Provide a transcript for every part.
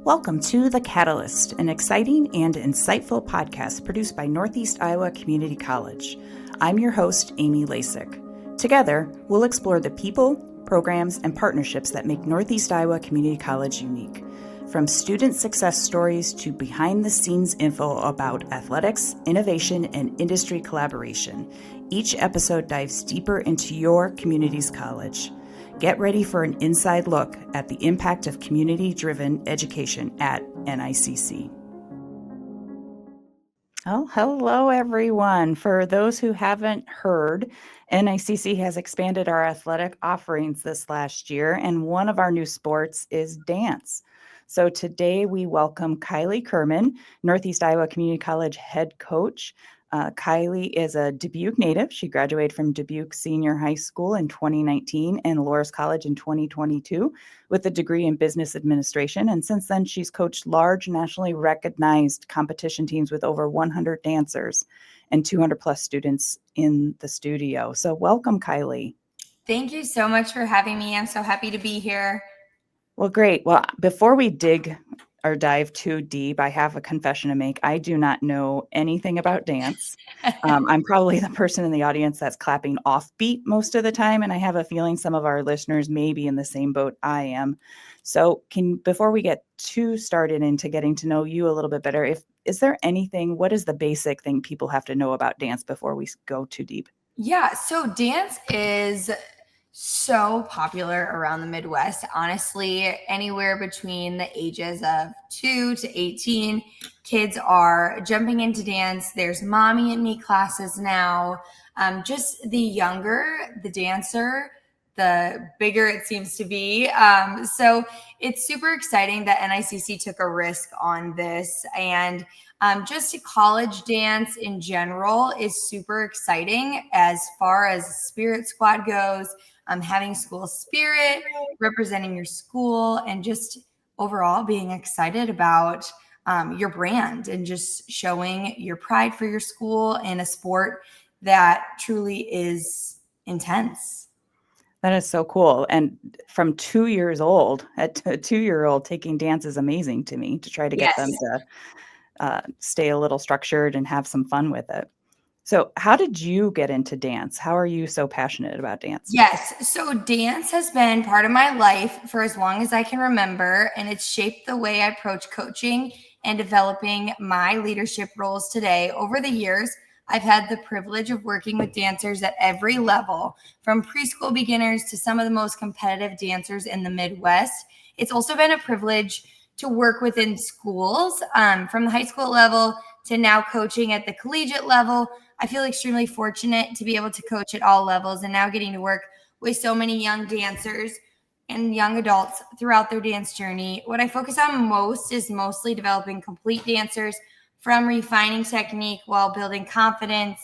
Welcome to The Catalyst, an exciting and insightful podcast produced by Northeast Iowa Community College. I'm your host, Amy Lasik. Together, we'll explore the people, programs, and partnerships that make Northeast Iowa Community College unique. From student success stories to behind-the-scenes info about athletics, innovation, and industry collaboration, each episode dives deeper into your community's college. Get ready for an inside look at the impact of community-driven education at NICC. Oh, hello, everyone. For those who haven't heard, NICC has expanded our athletic offerings this last year, and one of our new sports is dance. So today we welcome Kylie Kirman, Northeast Iowa Community College head coach. Kylie is a Dubuque native. She graduated from Dubuque Senior High School in 2019 and Loras College in 2022 with a degree in business administration. And since then, she's coached large nationally recognized competition teams with over 100 dancers and 200 plus students in the studio. So welcome, Kylie. Thank you so much for having me. I'm so happy to be here. Well, great. Well, before we dig or dive too deep, I have a confession to make. I do not know anything about dance. I'm probably the person in the audience that's clapping offbeat most of the time, and I have a feeling some of our listeners may be in the same boat I am. So before we get too started into getting to know you a little bit better, is there anything, what is the basic thing people have to know about dance before we go too deep? Yeah, so dance is so popular around the Midwest. Honestly, anywhere between the ages of 2 to 18, kids are jumping into dance. There's mommy and me classes now. Just the younger the dancer, the bigger it seems to be. So it's super exciting that NICC took a risk on this. And just college dance in general is super exciting as far as Spirit Squad goes. Having school spirit, representing your school, and just overall being excited about your brand and just showing your pride for your school in a sport that truly is intense. That is so cool. And from 2 years old, a 2-year-old taking dance is amazing to me, to try to get them to stay a little structured and have some fun with it. So how did you get into dance? How are you so passionate about dance? Yes. So dance has been part of my life for as long as I can remember, and it's shaped the way I approach coaching and developing my leadership roles today. Over the years, I've had the privilege of working with dancers at every level, from preschool beginners to some of the most competitive dancers in the Midwest. It's also been a privilege to work within schools, from the high school level to now coaching at the collegiate level. I feel extremely fortunate to be able to coach at all levels and now getting to work with so many young dancers and young adults throughout their dance journey. What I focus on most is mostly developing complete dancers, from refining technique while building confidence,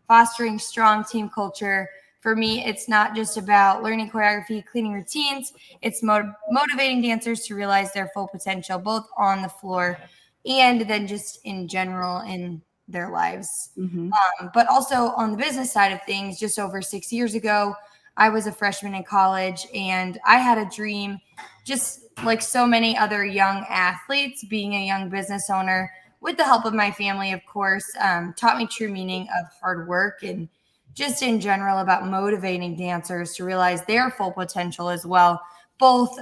fostering strong team culture. For me, it's not just about learning choreography, cleaning routines. It's motivating dancers to realize their full potential, both on the floor and then just in general in their lives. Mm-hmm. But also on the business side of things, just over 6 years ago, I was a freshman in college, and I had a dream, just like so many other young athletes. Being a young business owner, with the help of my family, of course, taught me true meaning of hard work and just in general about motivating dancers to realize their full potential as well, both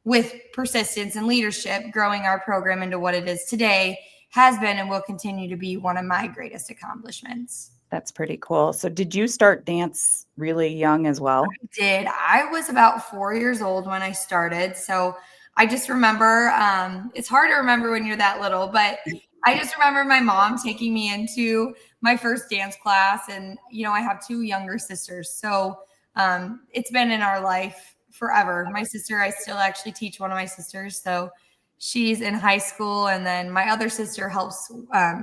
with persistence and leadership. Growing our program into what it is today has been and will continue to be one of my greatest accomplishments. That's pretty cool. So did you start dance really young as well? I did. I was about 4 years old when I started. So I just remember, it's hard to remember when you're that little, but I just remember my mom taking me into my first dance class. And, I have 2 younger sisters. So it's been in our life forever. My sister, I still actually teach one of my sisters. So she's in high school, and then my other sister helps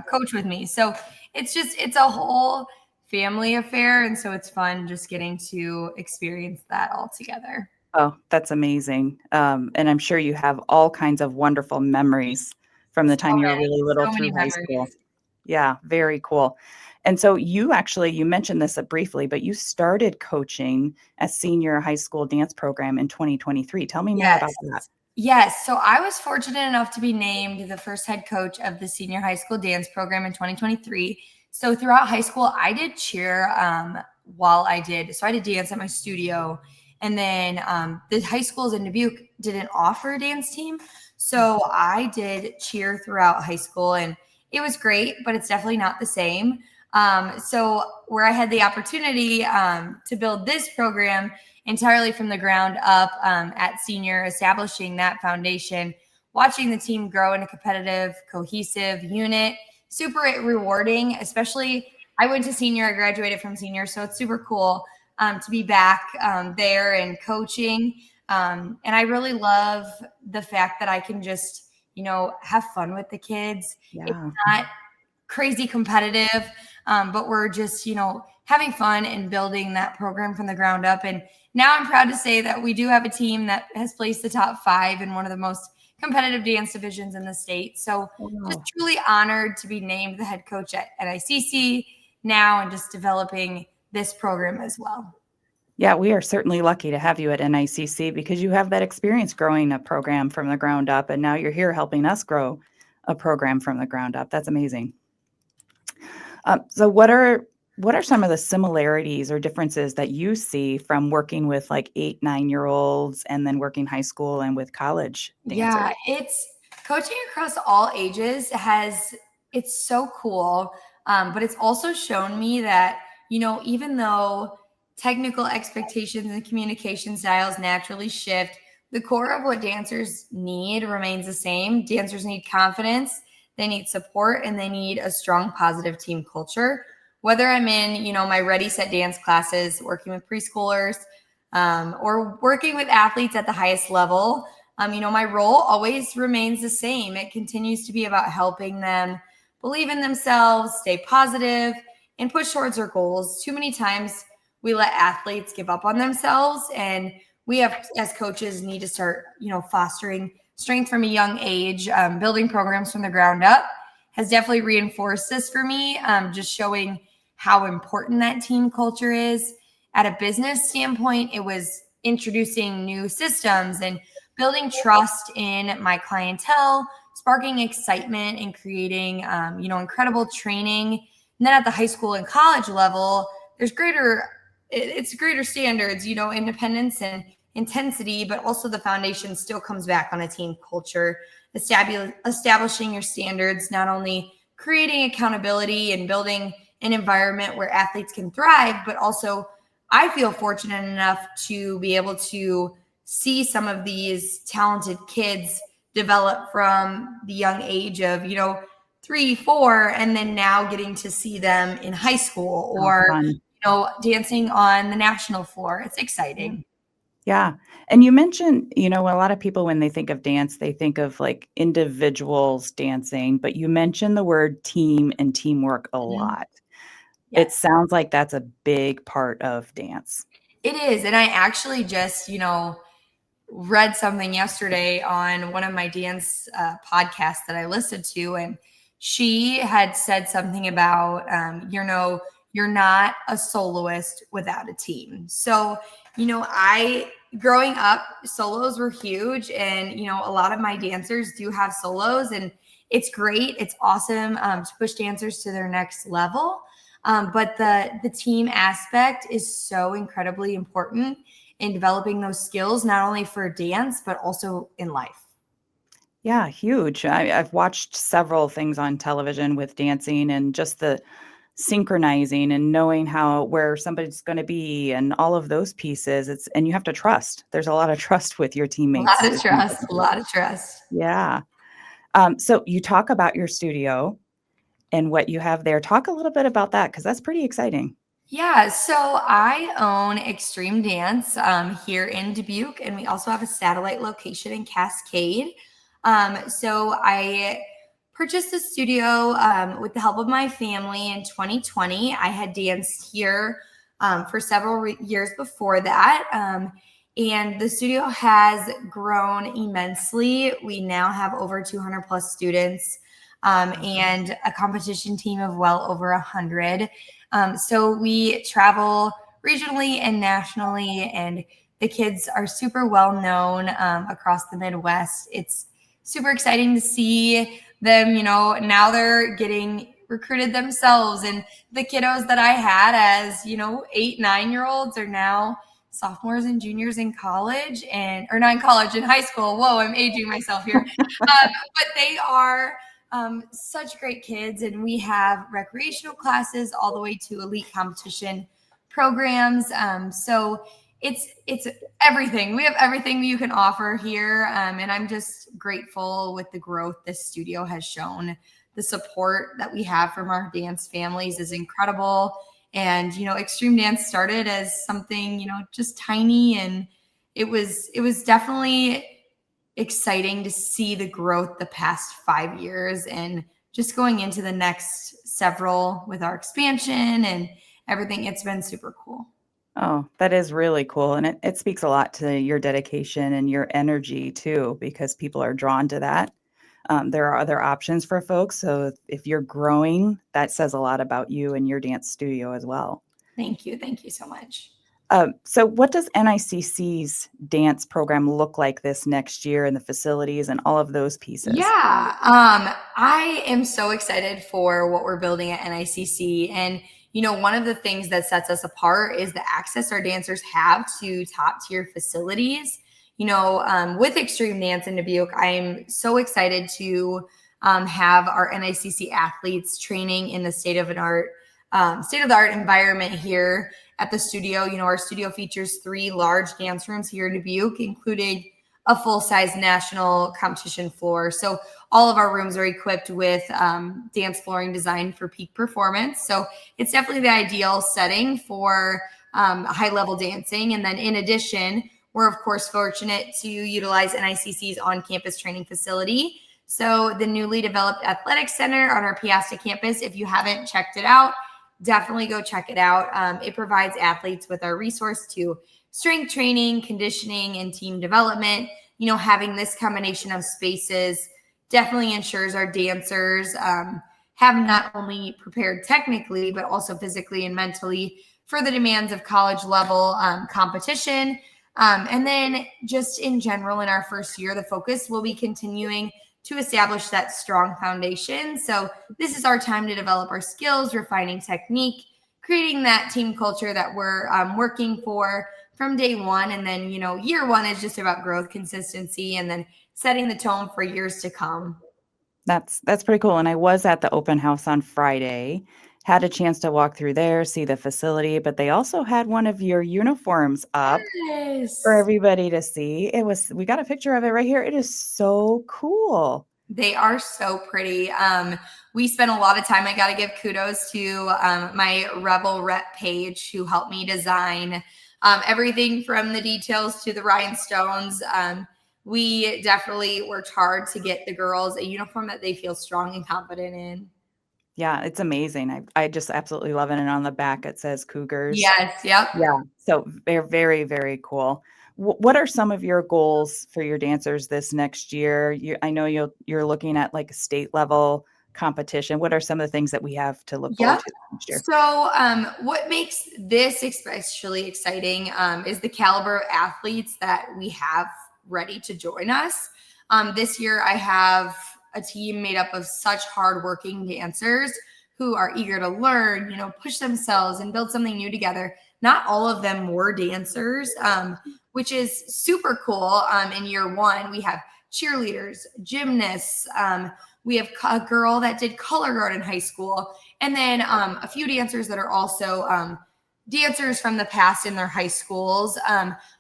coach with me. So it's a whole family affair. And so it's fun just getting to experience that all together. Oh, that's amazing. And I'm sure you have all kinds of wonderful memories from the time you were really little through high school. Yeah, very cool. And so you mentioned this briefly, but you started coaching a senior high school dance program in 2023. Tell me more about that. Yes. So I was fortunate enough to be named the first head coach of the senior high school dance program in 2023. So throughout high school, I did cheer while I did. So I did dance at my studio. And then the high schools in Dubuque didn't offer a dance team. So I did cheer throughout high school, and it was great, but it's definitely not the same. So where I had the opportunity to build this program entirely from the ground up at senior, establishing that foundation, watching the team grow in a competitive, cohesive unit, super rewarding. Especially, I went to senior, I graduated from senior, so it's super cool to be back there and coaching. And I really love the fact that I can just, have fun with the kids. It's Yeah. not crazy competitive, but we're just, having fun and building that program from the ground up. And now I'm proud to say that we do have a team that has placed the top 5 in one of the most competitive dance divisions in the state. So just Wow. truly honored to be named the head coach at NICC now and just developing this program as well. Yeah, we are certainly lucky to have you at NICC because you have that experience growing a program from the ground up, and now you're here helping us grow a program from the ground up. That's amazing. So what are some of the similarities or differences that you see from working with like 8, 9-year olds and then working high school and with college Yeah, dancers? it's coaching across all ages it's so cool. But it's also shown me that, even though technical expectations and communication styles naturally shift, the core of what dancers need remains the same. Dancers need confidence, they need support, and they need a strong, positive team culture. Whether I'm in, my Ready Set Dance classes, working with preschoolers, or working with athletes at the highest level, my role always remains the same. It continues to be about helping them believe in themselves, stay positive, and push towards their goals. Too many times we let athletes give up on themselves, and we have, as coaches, need to start, fostering strength from a young age. Building programs from the ground up has definitely reinforced this for me, just showing how important that team culture is. At a business standpoint, it was introducing new systems and building trust in my clientele, sparking excitement, and creating, incredible training. And then at the high school and college level, it's greater standards, independence and intensity, but also the foundation still comes back on a team culture, establishing your standards, not only creating accountability and building an environment where athletes can thrive, but also I feel fortunate enough to be able to see some of these talented kids develop from the young age of, 3, 4, and then now getting to see them in high school Oh, or, fun. dancing on the national floor. It's Yeah. exciting. Yeah. And you mentioned, a lot of people, when they think of dance, they think of like individuals dancing, but you mentioned the word team and teamwork a Mhm. lot. It Yes, sounds like that's a big part of dance. it is. And I actually just, read something yesterday on one of my dance podcasts that I listened to, and she had said something about, you're not a soloist without a team. So, I growing up, solos were huge, and a lot of my dancers do have solos, and it's great. It's awesome to push dancers to their next level. But the team aspect is so incredibly important in developing those skills, not only for dance, but also in life. Yeah, huge. I've watched several things on television with dancing and just the synchronizing and knowing how where somebody's going to be and all of those pieces. And you have to trust. There's a lot of trust with your A lot teammates. of trust, a lot of trust. Yeah. So you talk about your studio and what you have there. Talk a little bit about that because that's pretty exciting. Yeah, so I own Extreme Dance here in Dubuque, and we also have a satellite location in Cascade. So I purchased the studio with the help of my family in 2020. I had danced here for several years before that. And the studio has grown immensely. We now have over 200 plus students and a competition team of well over 100. So we travel regionally and nationally, and The kids are super well known across the Midwest. It's super exciting to see them, now they're getting recruited themselves. And the kiddos that I had as, 8, 9-year-olds are now sophomores and juniors in college or not in college, in high school. Whoa, I'm aging myself here. But they are such great kids. And we have recreational classes all the way to elite competition programs. So it's everything. We have everything you can offer here. And I'm just grateful with the growth this studio has shown. The support that we have from our dance families is incredible. And, Extreme Dance started as something, just tiny. And it was definitely exciting to see the growth the past 5 years and just going into the next several with our expansion and everything. It's been super cool. Oh, that is really cool. And it speaks a lot to your dedication and your energy too, because people are drawn to that. There are other options for folks. So if you're growing, that says a lot about you and your dance studio as well. Thank you. Thank you so much. So what does NICC's dance program look like this next year and the facilities and all of those pieces? Yeah. I am so excited for what we're building at NICC. And, one of the things that sets us apart is the access our dancers have to top tier facilities. With Extreme Dance in Dubuque, I'm so excited to have our NICC athletes training in the state of the art environment here at the studio. Our studio features 3 large dance rooms here in Dubuque, including a full-size national competition floor. So all of our rooms are equipped with dance flooring designed for peak performance. So it's definitely the ideal setting for high-level dancing. And then in addition, we're, of course, fortunate to utilize NICC's on-campus training facility. So the newly developed Athletics Center on our Piasta campus, if you haven't checked it out, definitely go check it out. It provides athletes with our resource to strength training, conditioning, and team development. Having this combination of spaces definitely ensures our dancers have not only prepared technically, but also physically and mentally for the demands of college level competition. And then just in general, in our first year, the focus will be continuing to establish that strong foundation. So this is our time to develop our skills, refining technique, creating that team culture that we're working for from day one. And then, year one is just about growth, consistency, and then setting the tone for years to come. That's pretty cool. And I was at the open house on Friday, had a chance to walk through there, see the facility, but they also had one of your uniforms up for everybody to see. We got a picture of it right here. It is so cool. They are so pretty. We spent a lot of time. I got to give kudos to my Rebel Rep page who helped me design everything from the details to the rhinestones. We definitely worked hard to get the girls a uniform that they feel strong and confident in. Yeah, it's amazing. I just absolutely love it. And on the back, it says Cougars. Yes. Yep. Yeah. So they're very, very cool. What are some of your goals for your dancers this next year? I know you're looking at like a state level competition. What are some of the things that we have to look forward to next year? So what makes this especially exciting is the caliber of athletes that we have ready to join us. This year, I have a team made up of such hardworking dancers who are eager to learn, push themselves and build something new together. Not all of them were dancers, which is super cool. In year one, we have cheerleaders, gymnasts. We have a girl that did color guard in high school, and then a few dancers that are also dancers from the past in their high schools.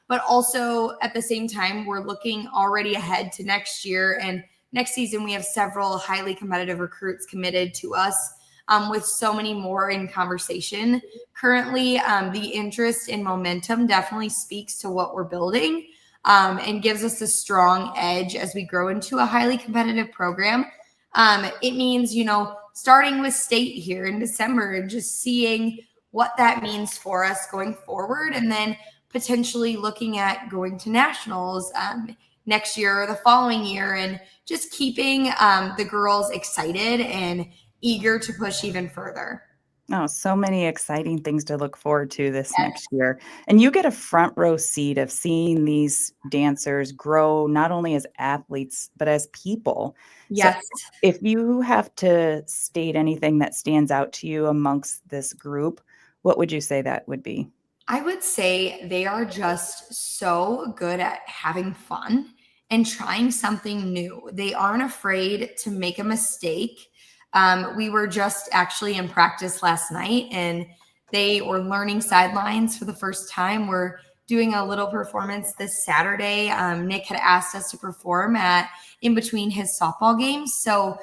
But also at the same time, we're looking already ahead to next year. And next season, we have several highly competitive recruits committed to us, with so many more in conversation. Currently, the interest and momentum definitely speaks to what we're building and gives us a strong edge as we grow into a highly competitive program. It means, starting with state here in December and just seeing what that means for us going forward, and then potentially looking at going to nationals next year or the following year, and just keeping the girls excited and eager to push even further. Oh, so many exciting things to look forward to this next year. And you get a front row seat of seeing these dancers grow not only as athletes, but as people. So, Yes. if you have to state anything that stands out to you amongst this group, what would you say that would be? I would say they are just so good at having fun and trying something new. They aren't afraid to make a mistake. We were just actually in practice last night and they were learning sidelines for the first time. We're doing a little performance this Saturday. Nick had asked us to perform at in between his softball games. So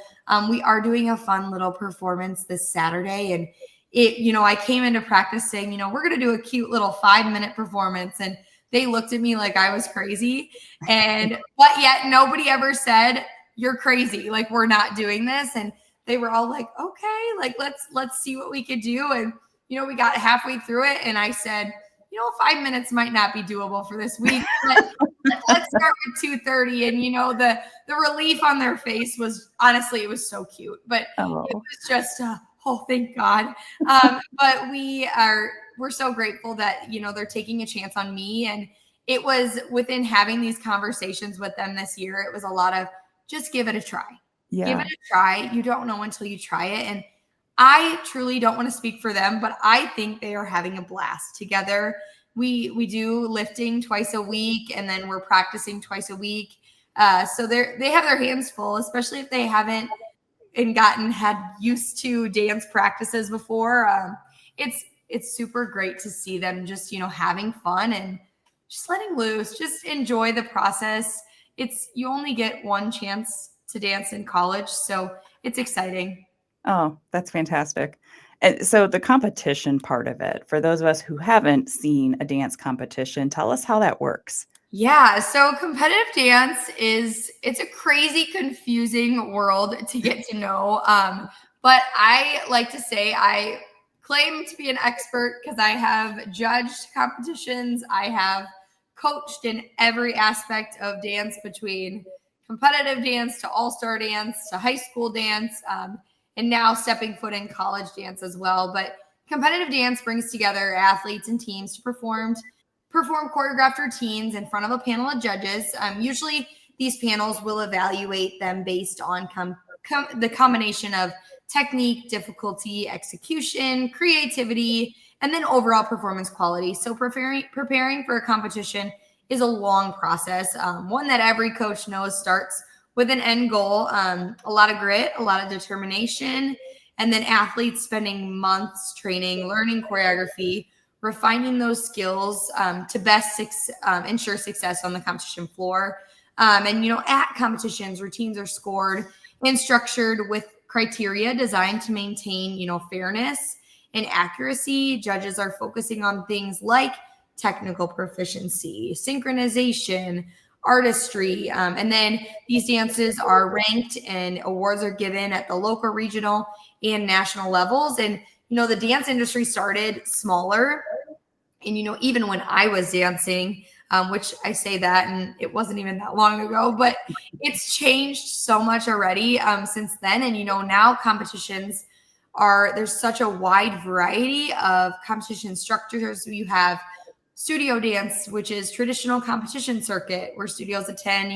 we are doing a fun little performance this Saturday. And I came into practice saying, we're going to do a cute little 5-minute performance. And they looked at me like I was crazy. But yet nobody ever said, you're crazy. Like, we're not doing this. And they were all like, okay, like, let's see what we could do. And, we got halfway through it and I said, 5 minutes might not be doable for this week, but let's start with 2:30. And, the relief on their face was honestly, it was so cute, but it Oh, was just, oh, thank God. But we're so grateful that, they're taking a chance on me. And it was within having these conversations with them this year, it was a lot of just give it a try. Give it yeah. a try. You don't know until you try it. And I truly don't want to speak for them, but I think they are having a blast together. We do lifting twice a week, and then we're practicing twice a week. So they have their hands full, especially if they haven't and had used to dance practices before. It's super great to see them just having fun and just letting loose, just enjoy the process. You only get one chance to dance in college, so it's exciting. Oh, that's fantastic. And so the competition part of it, for those of us who haven't seen a dance competition, tell us how that works. Yeah, so competitive dance it's a crazy, confusing world to get to know. But I like to say I claim to be an expert because I have judged competitions. I have coached in every aspect of dance, between competitive dance to all-star dance to high school dance, and now stepping foot in college dance as well. But competitive dance brings together athletes and teams to perform choreographed routines in front of a panel of judges. Usually, these panels will evaluate them based on the combination of technique, difficulty, execution, creativity, and then overall performance quality. So preparing for a competition is a long process, one that every coach knows starts with an end goal, a lot of grit, a lot of determination, and then athletes spending months training, learning choreography, refining those skills to best ensure success on the competition floor. At competitions, routines are scored and structured with criteria designed to maintain, fairness and accuracy. Judges are focusing on things like technical proficiency, synchronization, artistry. And then these dances are ranked and awards are given at the local, regional, and national levels. And the dance industry started smaller. And, even when I was dancing, which I say that, and it wasn't even that long ago, but it's changed so much already since then. And, now competitions there's such a wide variety of competition structures. You have studio dance, which is traditional competition circuit where studios attend,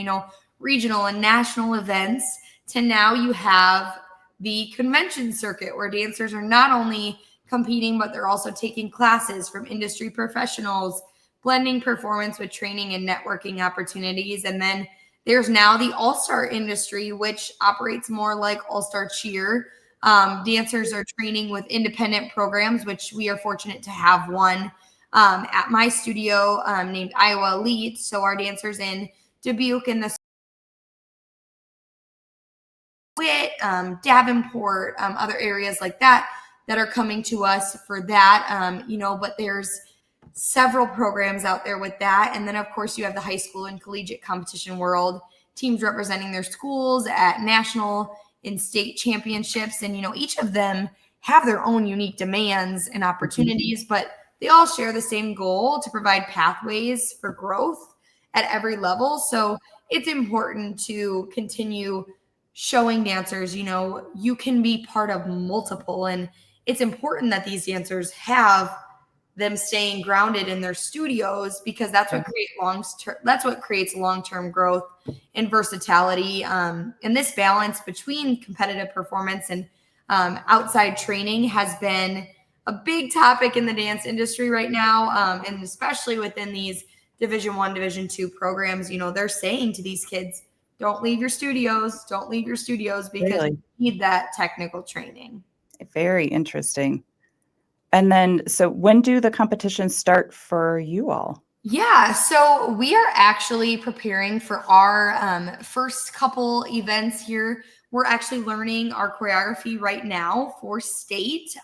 regional and national events, to now you have the convention circuit where dancers are not only competing, but they're also taking classes from industry professionals, blending performance with training and networking opportunities. And then there's now the all-star industry, which operates more like all-star cheer. Dancers are training with independent programs, which we are fortunate to have one at my studio named Iowa Elite. So our dancers in Dubuque and the Witt, Davenport, other areas like that are coming to us for that. But there's several programs out there with that. And then, of course, you have the high school and collegiate competition world, teams representing their schools at national and state championships. And, each of them have their own unique demands and opportunities, but they all share the same goal to provide pathways for growth at every level. So it's important to continue showing dancers, you can be part of multiple. And it's important that these dancers have them staying grounded in their studios, because that's what creates long-term growth and versatility. And this balance between competitive performance and outside training has been a big topic in the dance industry right now, and especially within these Division I, Division II programs. They're saying to these kids, don't leave your studios, because Really? you need that technical training. Very interesting. And then, so when do the competitions start for you all? Yeah, so we are actually preparing for our first couple events here. We're actually learning our choreography right now for state.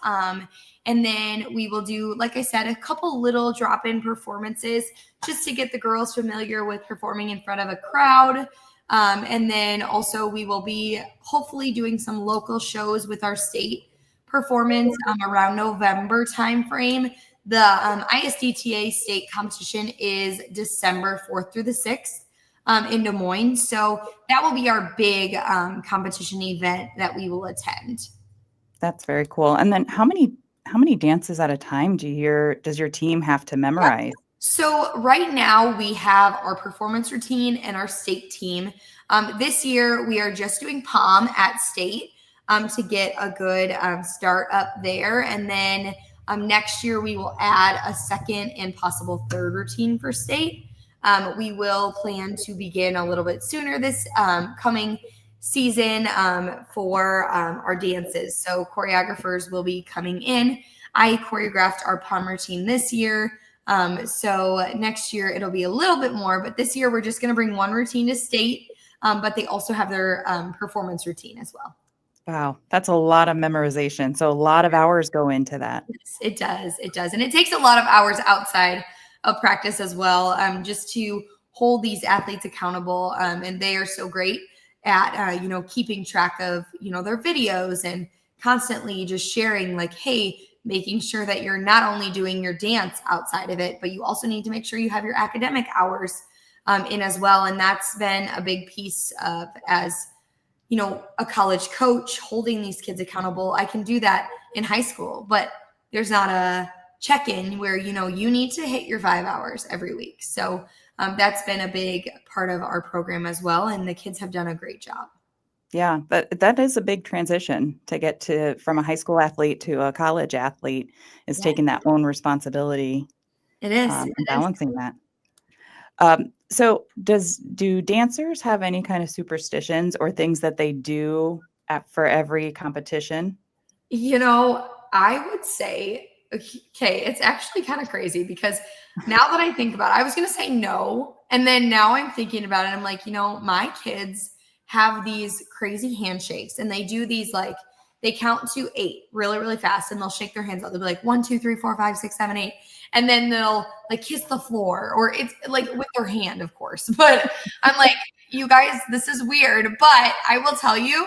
And then we will do, like I said, a couple little drop-in performances just to get the girls familiar with performing in front of a crowd. And then also we will be hopefully doing some local shows with our state performance around November timeframe. The ISDTA state competition is December 4th through the 6th in Des Moines. So that will be our big competition event that we will attend. That's very cool. And then how many dances at a time does your team have to memorize? So right now we have our performance routine and our state team. This year we are just doing POM at state to get a good start up there. And then next year we will add a second and possible third routine for state. We will plan to begin a little bit sooner this coming season for our dances. So choreographers will be coming in. I choreographed our POM routine this year. So next year it'll be a little bit more, but this year we're just going to bring one routine to state, but they also have their performance routine as well. Wow, that's a lot of memorization. So a lot of hours go into that. Yes, it does. It does. And it takes a lot of hours outside of practice as well, just to hold these athletes accountable. And they are so great at, keeping track of, their videos and constantly just sharing like, hey, making sure that you're not only doing your dance outside of it, but you also need to make sure you have your academic hours in as well. And that's been a big piece of, as a college coach, holding these kids accountable. I can do that in high school, but there's not a check-in where, you need to hit your 5 hours every week. So that's been a big part of our program as well. And the kids have done a great job. Yeah, that is a big transition to get from a high school athlete to a college athlete, is taking that own responsibility. It is. And balancing that. So do dancers have any kind of superstitions or things that they do for every competition? I would say, okay, it's actually kind of crazy, because now that I think about it, I was going to say no. And then now I'm thinking about it. I'm like, my kids have these crazy handshakes, and they do these, like, they count to 8 really, really fast, and they'll shake their hands out. They'll be like 1, 2, 3, 4, 5, 6, 7, 8. And then they'll like kiss the floor, or it's like with their hand, of course. But I'm like, you guys, this is weird. But I will tell you,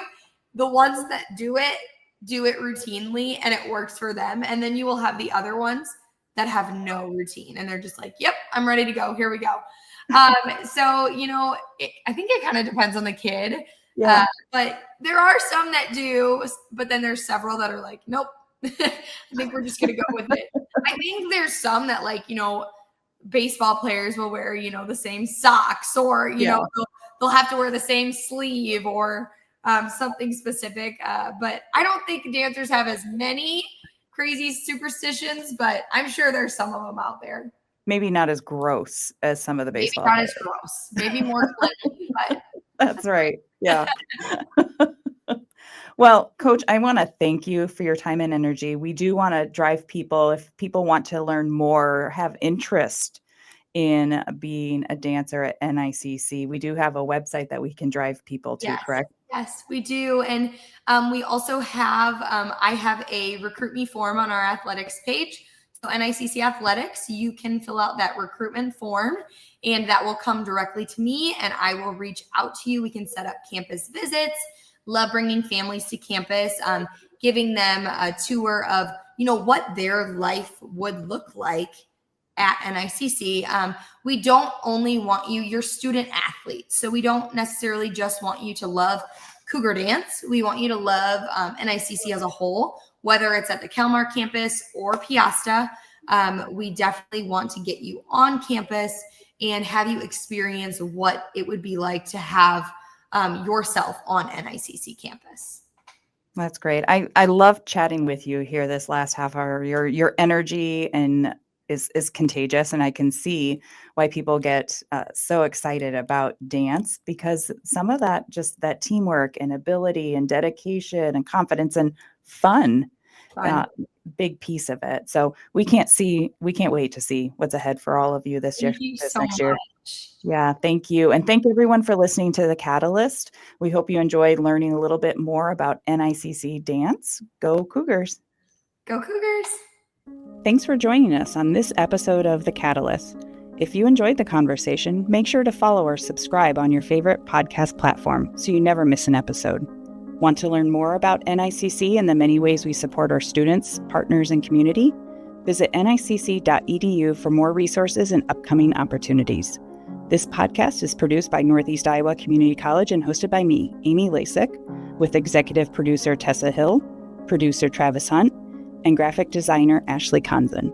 the ones that do it routinely and it works for them. And then you will have the other ones that have no routine, and they're just like, yep, I'm ready to go. Here we go. So, I think it kind of depends on the kid. Yeah. But there are some that do, but then there's several that are like, nope. I think we're just going to go with it. I think there's some that, like, baseball players will wear, the same socks, or, they'll have to wear the same sleeve, or something specific. But I don't think dancers have as many crazy superstitions, but I'm sure there's some of them out there. Maybe not as gross as some of the baseball Maybe not players. as gross. Maybe more clean, but That's right. Yeah. Well, Coach, I want to thank you for your time and energy. We do want to drive people, if people want to learn more, have interest in being a dancer at NICC. We do have a website that we can drive people to, correct? Yes, we do. And we also have, I have a recruit me form on our athletics page. So NICC Athletics, you can fill out that recruitment form, and that will come directly to me, and I will reach out to you. We can set up campus visits. Love bringing families to campus, giving them a tour of, what their life would look like at NICC. We don't only want your student athletes. So we don't necessarily just want you to love Cougar dance. We want you to love NICC as a whole. whether it's at the Kelmar campus or Piasta. We definitely want to get you on campus and have you experience what it would be like to have yourself on NICC campus. That's great. I love chatting with you here this last half hour. Your energy and is contagious, and I can see why people get so excited about dance, because some of that, just that teamwork and ability and dedication and confidence and fun. Big piece of it. So we can't wait to see what's ahead for all of you this year. Thank you this so next year. much. Yeah, thank you. And thank everyone for listening to The Catalyst. We hope you enjoyed learning a little bit more about NICC Dance. Go Cougars. Go Cougars. Thanks for joining us on this episode of The Catalyst. If you enjoyed the conversation, make sure to follow or subscribe on your favorite podcast platform so you never miss an episode. Want to learn more about NICC and the many ways we support our students, partners, and community? Visit nicc.edu for more resources and upcoming opportunities. This podcast is produced by Northeast Iowa Community College and hosted by me, Amy Lasik, with executive producer Tessa Hill, producer Travis Hunt, and graphic designer Ashley Konzen.